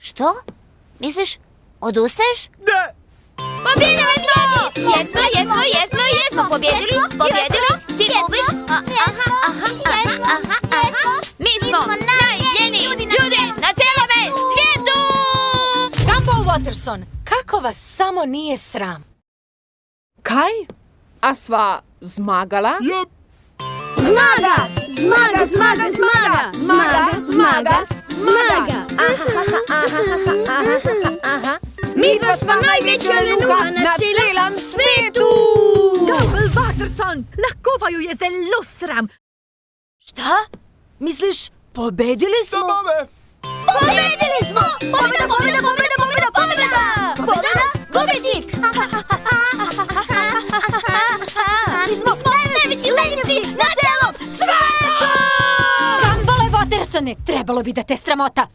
Što? Misliš, odustaješ? Da! Pobjedili smo! Jesmo! Pobjedili! Ti gubiš? Mi smo najljeniji ljudi na cijelome svijetu! Gumball Watterson, kako vas samo nije sram? Kaj? A sva zmagala? Jep! Zmaga! Mi dva smo največja lenuha na celem svetu! Gumball Watterson, lahko vaju je zelo sram. Šta? Misliš, pobedili smo? Zabave! Pobedili smo! Pobjeda! Pobednik! Mi smo najveći lenivci na celom svetu! Gumball Wattersone, trebalo bi da te sramota.